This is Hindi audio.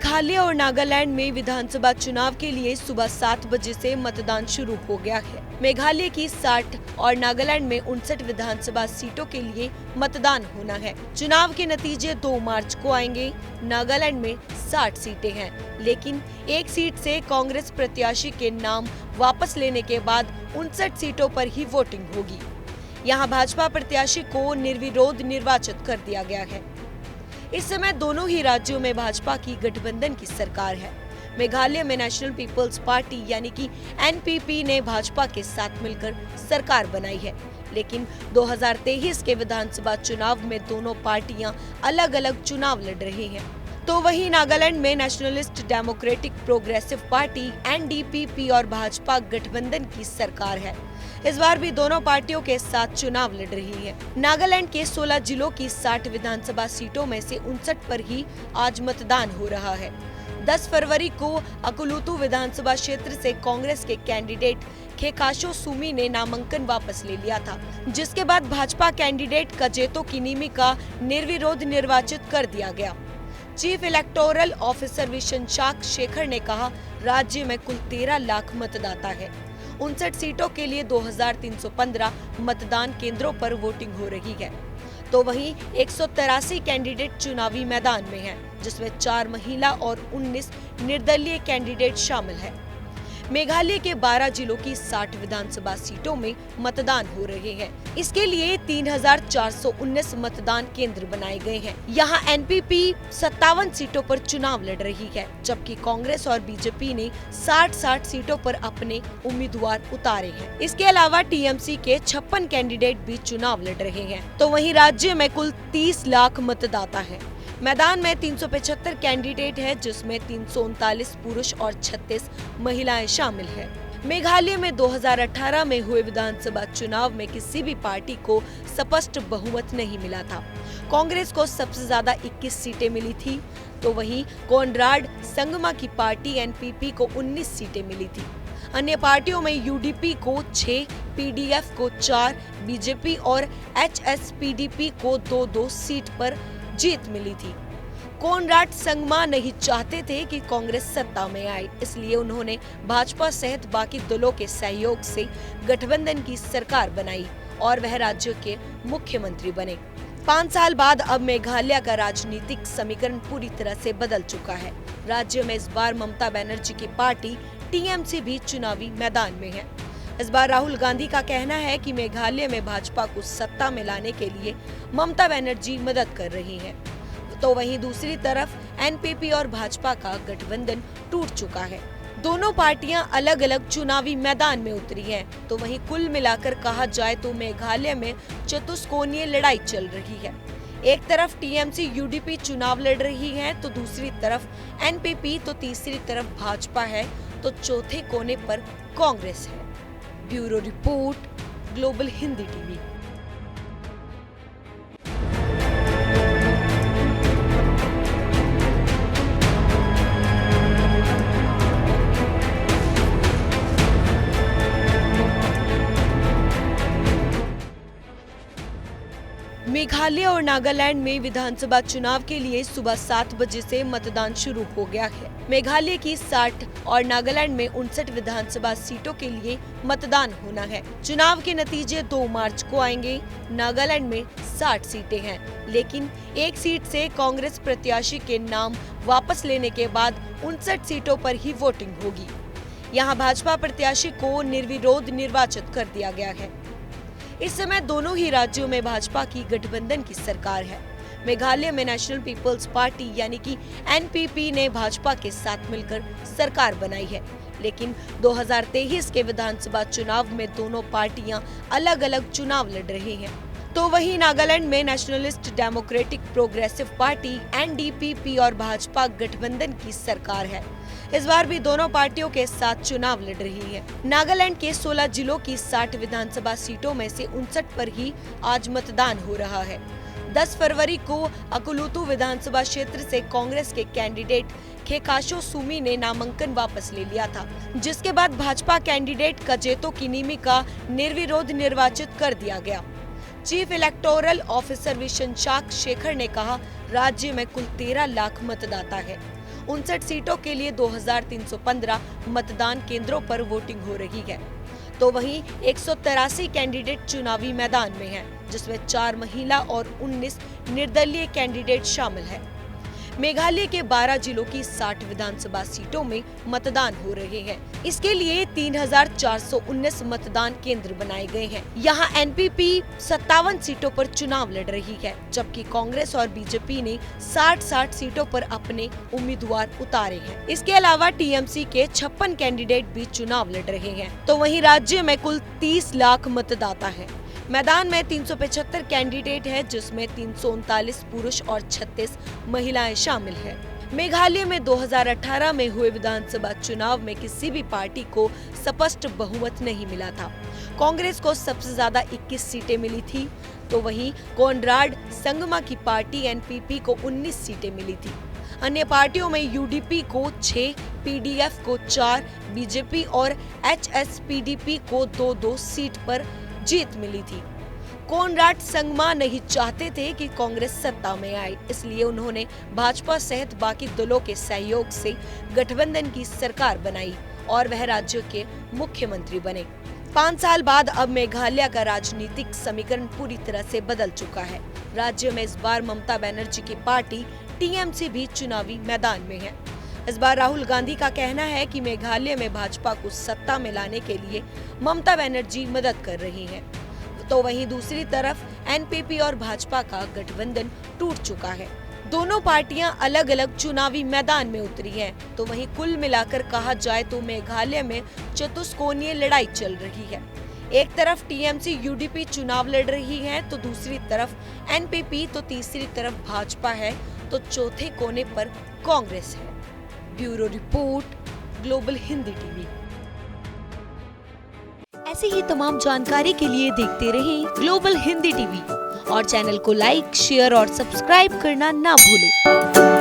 मेघालय और नागालैंड में विधानसभा चुनाव के लिए सुबह 7 बजे से मतदान शुरू हो गया है। मेघालय की 60 और नागालैंड में 59 विधानसभा सीटों के लिए मतदान होना है। चुनाव के नतीजे 2 मार्च को आएंगे। नागालैंड में 60 सीटें हैं, लेकिन एक सीट से कांग्रेस प्रत्याशी के नाम वापस लेने के बाद 59 सीटों पर ही वोटिंग होगी। यहाँ भाजपा प्रत्याशी को निर्विरोध निर्वाचित कर दिया गया है। इस समय दोनों ही राज्यों में भाजपा की गठबंधन की सरकार है। मेघालय में नेशनल पीपल्स पार्टी यानी कि एनपीपी ने भाजपा के साथ मिलकर सरकार बनाई है, लेकिन 2023 के विधानसभा चुनाव में दोनों पार्टियां अलग अलग चुनाव लड़ रही हैं। तो वहीं नागालैंड में nationalist democratic progressive party NDPP और भाजपा गठबंधन की सरकार है। इस बार भी दोनों पार्टियों के साथ चुनाव लड़ रही है। नागालैंड के 16 जिलों की 60 विधानसभा सीटों में से 59 पर ही आज मतदान हो रहा है। 10 फरवरी को अकुलुतु विधानसभा क्षेत्र से कांग्रेस के कैंडिडेट खेकाशो सुमी ने नामांकन वापस ले लिया था, जिसके बाद भाजपा कैंडिडेट कजेतो किनीमी का निर्विरोध निर्वाचित कर दिया गया। चीफ इलेक्टोरल ऑफिसर विशंशाक शेखर ने कहा, राज्य में कुल 13 लाख मतदाता है। 59 सीटों के लिए 2315 मतदान केंद्रों पर वोटिंग हो रही है। तो वहीं 183 कैंडिडेट चुनावी मैदान में हैं, जिसमें 4 महिला और 19 निर्दलीय कैंडिडेट शामिल हैं। मेघालय के 12 जिलों की 60 विधानसभा सीटों में मतदान हो रहे हैं। इसके लिए 3419 मतदान केंद्र बनाए गए हैं। यहाँ एनपीपी 57 सीटों पर चुनाव लड़ रही है, जबकि कांग्रेस और बीजेपी ने 60 सीटों पर अपने उम्मीदवार उतारे हैं। इसके अलावा टीएमसी के 56 कैंडिडेट भी चुनाव लड़ रहे हैं। तो वहीं राज्य में कुल 30 लाख मतदाता है। मैदान में 375 कैंडिडेट है, जिसमें 339 पुरुष और 36 महिलाएं शामिल हैं। मेघालय में 2018 में हुए विधानसभा चुनाव में किसी भी पार्टी को स्पष्ट बहुमत नहीं मिला था। कांग्रेस को सबसे ज्यादा 21 सीटें मिली थी, तो वहीं कोनराड संगमा की पार्टी एनपीपी को 19 सीटें मिली थी। अन्य पार्टियों में यूडीपी को 6, पीडीएफ को 4, बीजेपी और एचएसपीडीपी को 2-2 सीट पर जीत मिली थी। कोनराड संगमा नहीं चाहते थे कि कांग्रेस सत्ता में आए, इसलिए उन्होंने भाजपा सहित बाकी दलों के सहयोग से गठबंधन की सरकार बनाई और वह राज्य के मुख्यमंत्री बने। 5 साल बाद अब मेघालय का राजनीतिक समीकरण पूरी तरह से बदल चुका है। राज्य में इस बार ममता बनर्जी की पार्टी टीएमसी भी चुनावी मैदान में है। इस बार राहुल गांधी का कहना है कि मेघालय में भाजपा को सत्ता में लाने के लिए ममता बनर्जी मदद कर रही हैं। तो वहीं दूसरी तरफ एनपीपी और भाजपा का गठबंधन टूट चुका है। दोनों पार्टियां अलग अलग चुनावी मैदान में उतरी हैं। तो वहीं कुल मिलाकर कहा जाए तो मेघालय में चतुष्कोणीय लड़ाई चल रही है। एक तरफ टीएमसी यूडीपी चुनाव लड़ रही है, तो दूसरी तरफ एनपीपी, तो तीसरी तरफ भाजपा है, तो चौथे कोने पर कांग्रेस है। Bureau report, global Hindi TV. Meghalaya और नागालैंड में विधानसभा चुनाव के लिए सुबह 7 बजे से मतदान शुरू हो गया है। मेघालय की 60 और नागालैंड में 59 विधानसभा सीटों के लिए मतदान होना है। चुनाव के नतीजे 2 मार्च को आएंगे। नागालैंड में 60 सीटें हैं, लेकिन एक सीट से कांग्रेस प्रत्याशी के नाम वापस लेने के बाद 59 सीटों पर ही वोटिंग होगी। यहाँ भाजपा प्रत्याशी को निर्विरोध निर्वाचित कर दिया गया है। इस समय दोनों ही राज्यों में भाजपा की गठबंधन की सरकार है। मेघालय में नेशनल पीपल्स पार्टी यानी कि एनपीपी ने भाजपा के साथ मिलकर सरकार बनाई है, लेकिन 2023 के विधानसभा चुनाव में दोनों पार्टियां अलग अलग चुनाव लड़ रही हैं। तो वहीं नागालैंड में nationalist democratic progressive party NDPP और भाजपा गठबंधन की सरकार है। इस बार भी दोनों पार्टियों के साथ चुनाव लड़ रही है। नागालैंड के 16 जिलों की 60 विधानसभा सीटों में से 59 पर ही आज मतदान हो रहा है। 10 फरवरी को अकुलुतु विधानसभा क्षेत्र से कांग्रेस के कैंडिडेट खेकाशो सुमी ने नामांकन वापस ले लिया था, जिसके बाद भाजपा कैंडिडेट कजेतो किनीमी का निर्विरोध निर्वाचित कर दिया गया। चीफ इलेक्टोरल ऑफिसर विशंशाक शेखर ने कहा, राज्य में कुल 13 लाख मतदाता है। 59 सीटों के लिए 2315 मतदान केंद्रों पर वोटिंग हो रही है। तो वहीं 183 कैंडिडेट चुनावी मैदान में हैं, जिसमें 4 महिला और 19 निर्दलीय कैंडिडेट शामिल हैं। मेघालय के 12 जिलों की 60 विधानसभा सीटों में मतदान हो रहे हैं। इसके लिए 3419 मतदान केंद्र बनाए गए हैं। यहाँ एनपीपी 57 सीटों पर चुनाव लड़ रही है, जबकि कांग्रेस और बीजेपी ने 60 सीटों पर अपने उम्मीदवार उतारे हैं। इसके अलावा टीएमसी के 56 कैंडिडेट भी चुनाव लड़ रहे हैं। तो वहीं राज्य में कुल 30 लाख मतदाता है। मैदान में 375 कैंडिडेट है, जिसमें 339 पुरुष और 36 महिलाएं शामिल हैं। मेघालय में 2018 में हुए विधानसभा चुनाव में किसी भी पार्टी को स्पष्ट बहुमत नहीं मिला था। कांग्रेस को सबसे ज्यादा 21 सीटें मिली थी, तो वहीं कोनराड संगमा की पार्टी एनपीपी को 19 सीटें मिली थी। अन्य पार्टियों में यूडीपी को 6, पीडीएफ को 4, बीजेपी और एचएसपीडीपी को 2-2 सीट पर जीत मिली थी। कोनराड संगमा नहीं चाहते थे कि कांग्रेस सत्ता में आए, इसलिए उन्होंने भाजपा सहित बाकी दलों के सहयोग से गठबंधन की सरकार बनाई और वह राज्य के मुख्यमंत्री बने। 5 साल बाद अब मेघालय का राजनीतिक समीकरण पूरी तरह से बदल चुका है। राज्य में इस बार ममता बनर्जी की पार्टी टीएमसी भी चुनावी मैदान में है। इस बार राहुल गांधी का कहना है कि मेघालय में भाजपा को सत्ता में लाने के लिए ममता बनर्जी मदद कर रही हैं। तो वहीं दूसरी तरफ एनपीपी और भाजपा का गठबंधन टूट चुका है। दोनों पार्टियां अलग अलग चुनावी मैदान में उतरी हैं। तो वहीं कुल मिलाकर कहा जाए तो मेघालय में चतुष्कोणीय लड़ाई चल रही है। एक तरफ टीएमसी यूडीपी चुनाव लड़ रही है, तो दूसरी तरफ एनपीपी, तो तीसरी तरफ भाजपा है, तो चौथे कोने पर कांग्रेस है। Bureau report, global Hindi TV. ऐसी ही तमाम जानकारी के लिए देखते रहें ग्लोबल हिंदी टीवी और चैनल को लाइक, शेयर और सब्सक्राइब करना ना भूलें।